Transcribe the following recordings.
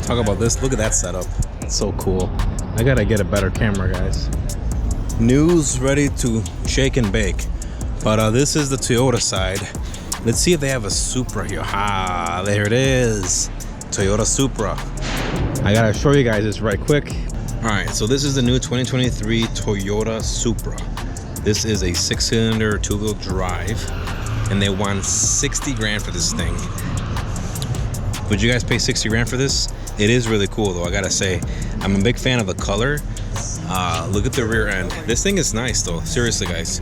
Talk about this. Look at that setup. It's so cool. I gotta get a better camera, guys. News ready to shake and bake. But this is the Toyota side. Let's see if they have a Supra here. Ah, there it is. Toyota Supra. I gotta show you guys this right quick. All right, so this is the new 2023 Toyota Supra. This is a 6-cylinder two-wheel drive, and they want 60 grand for this thing. Would you guys pay 60 grand for this? It is really cool though, I gotta say. I'm a big fan of the color. Look at the rear end. This thing is nice though, seriously guys.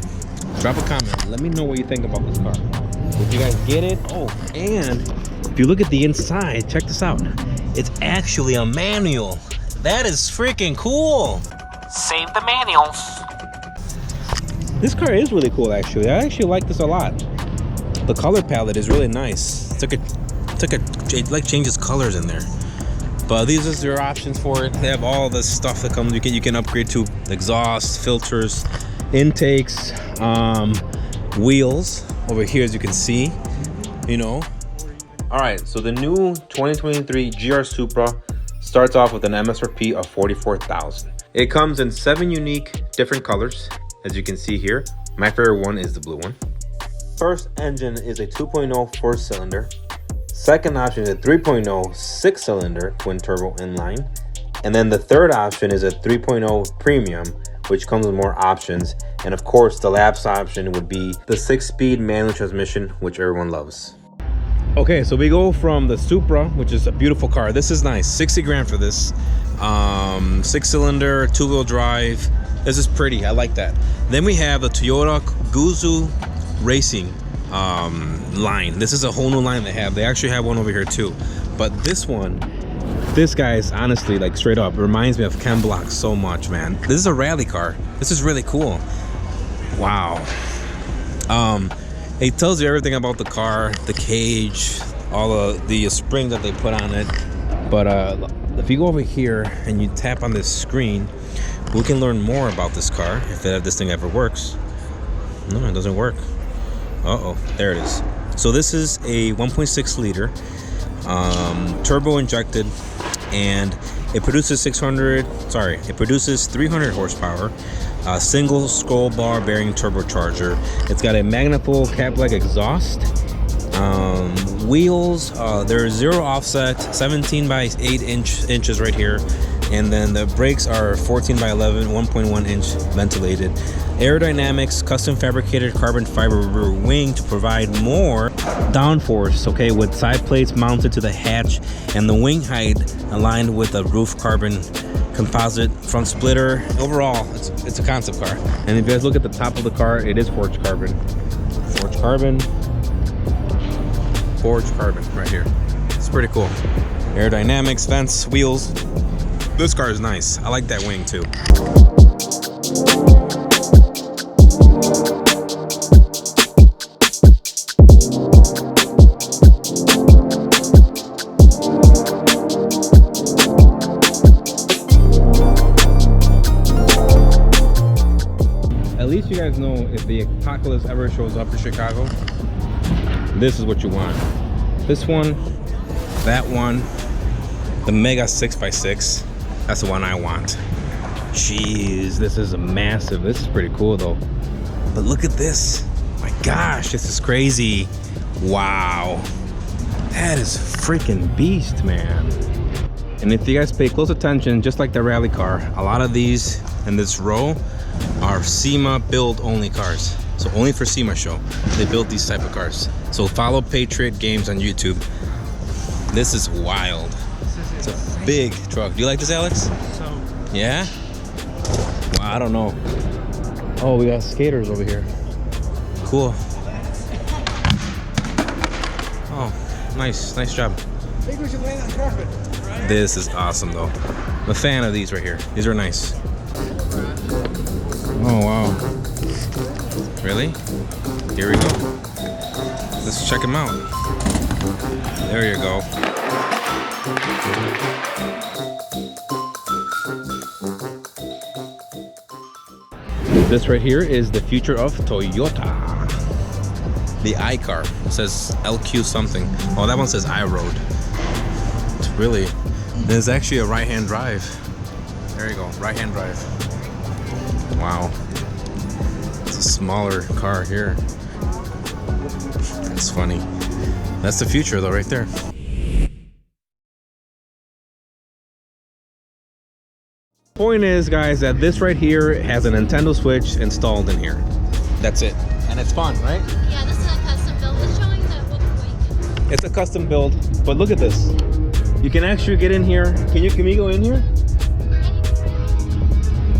Drop a comment, let me know what you think about this car. Did you guys get it? Oh, and if you look at the inside, check this out. It's actually a manual. That is freaking cool. Save the manuals. This car is really cool actually. I actually like this a lot. The color palette is really nice. It like changes colors in there. But these are your options for it. They have all the stuff that comes. You can upgrade to exhaust, filters, intakes, wheels over here, as you can see. You know. All right. So the new 2023 GR Supra starts off with an MSRP of $44,000. It comes in 7 unique different colors, as you can see here. My favorite one is the blue one. First engine is a 2.0 4-cylinder. Second option is a 3.0 6-cylinder twin turbo inline. And then the third option is a 3.0 premium, which comes with more options. And of course, the last option would be the 6-speed manual transmission, which everyone loves. Okay, so we go from the Supra, which is a beautiful car. This is nice, 60 grand for this. 6-cylinder, two-wheel drive. This is pretty, I like that. Then we have the Toyota Guzzu Racing line. This is a whole new line they have. They actually have one over here too. But this one, this guy is honestly, like, straight up reminds me of Ken Block so much, man. This is a rally car. This is really cool. Wow. It tells you everything about the car, the cage, all of the springs that they put on it. But if you go over here and you tap on this screen, we can learn more about this car if this thing ever works. No, it doesn't work. Uh-oh, there it is. So this is a 1.6 liter turbo injected, and it produces 300 horsepower, single scroll bar bearing turbocharger. It's got a magnetful cab-like exhaust. Wheels, they're 0 offset, 17 by 8 inches right here. And then the brakes are 14 by 11, 1.1 inch ventilated. Aerodynamics, custom fabricated carbon fiber rear wing to provide more downforce, okay, with side plates mounted to the hatch, and the wing height aligned with a roof carbon composite front splitter. Overall, it's a concept car. And if you guys look at the top of the car, it is forged carbon. Forged carbon right here. It's pretty cool. Aerodynamics, vents, wheels. This car is nice. I like that wing too. At least you guys know if the apocalypse ever shows up in Chicago, this is what you want. This one, that one, the Mega 6x6. That's the one I want. Jeez, this is a massive. This is pretty cool though. But look at this. My gosh, this is crazy. Wow. That is freaking beast, man. And if you guys pay close attention, just like the rally car, a lot of these in this row are SEMA build only cars. So only for SEMA Show, they built these type of cars. So follow Patriot Games on YouTube. This is wild. It's a big truck. Do you like this, Alex? Yeah? Wow, I don't know. Oh, we got skaters over here. Cool. Oh, nice job. I think we should land on carpet. This is awesome though. I'm a fan of these right here. These are nice. Oh wow. Really? Here we go. Let's check them out. There you go. This right here is the future of Toyota. The iCar. It says LQ something. Oh, that one says iRoad. Really? There's actually a right-hand drive. There you go, right-hand drive. Wow. It's a smaller car here. It's funny. That's the future though, right there. Point is, guys, that this right here has a Nintendo Switch installed in here. That's it. And it's fun, right? Yeah, this is a custom build. It's showing that what weight. It's a custom build, but look at this. You can actually get in here. Can we go in here?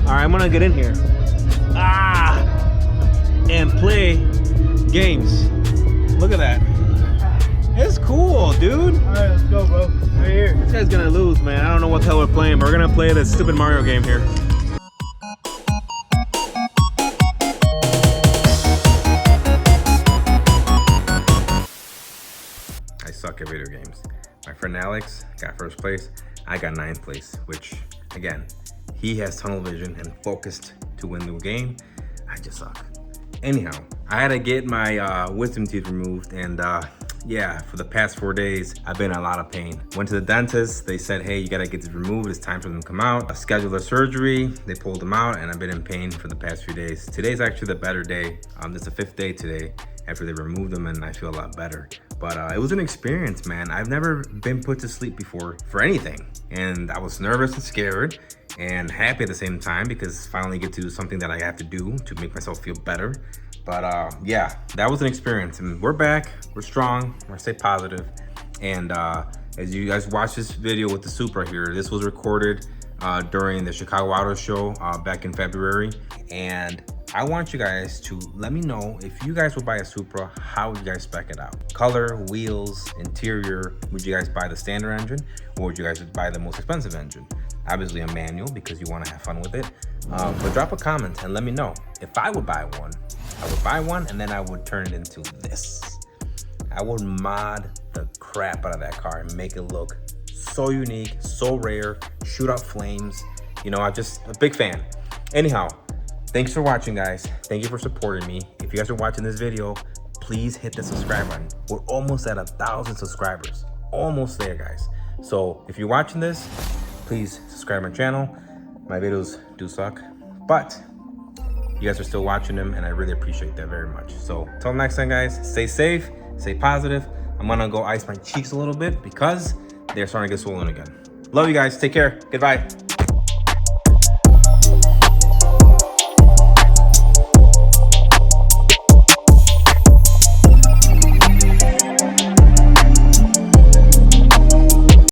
All right, I'm gonna get in here. And play games. Look at that. It's cool, dude. All right, let's go, bro. Right here. This guy's gonna lose, man. I don't know what the hell we're playing, but we're gonna play this stupid Mario game here. I suck at video games. My friend Alex got first place. I got 9th place, which, again, he has tunnel vision and focused to win the game. I just suck. Anyhow, I had to get my wisdom teeth removed, and yeah, for the past 4 days, I've been in a lot of pain. Went to the dentist. They said, hey, you gotta get this removed. It's time for them to come out. I scheduled a surgery. They pulled them out, and I've been in pain for the past few days. Today's actually the better day. It's the 5th day today after they removed them, and I feel a lot better. But it was an experience, man. I've never been put to sleep before for anything. And I was nervous and scared and happy at the same time because finally get to do something that I have to do to make myself feel better. But yeah, that was an experience. And we're back, we're strong, we're stay positive. And as you guys watch this video with the Supra here, this was recorded during the Chicago Auto Show back in February. And I want you guys to let me know if you guys would buy a Supra, how would you guys spec it out? Color, wheels, interior, would you guys buy the standard engine or would you guys buy the most expensive engine? Obviously a manual because you want to have fun with it. But drop a comment and let me know. If I would buy one, I would buy one and then I would turn it into this. I would mod the crap out of that car and make it look so unique, so rare, shoot out flames. You know, I'm just a big fan. Anyhow, thanks for watching, guys. Thank you for supporting me. If you guys are watching this video, please hit the subscribe button. We're almost at 1,000 subscribers. Almost there, guys. So if you're watching this, please subscribe to my channel. My videos do suck, but you guys are still watching them, and I really appreciate that very much. So till next time, guys, stay safe, stay positive. I'm gonna go ice my cheeks a little bit because they're starting to get swollen again. Love you guys. Take care. Goodbye.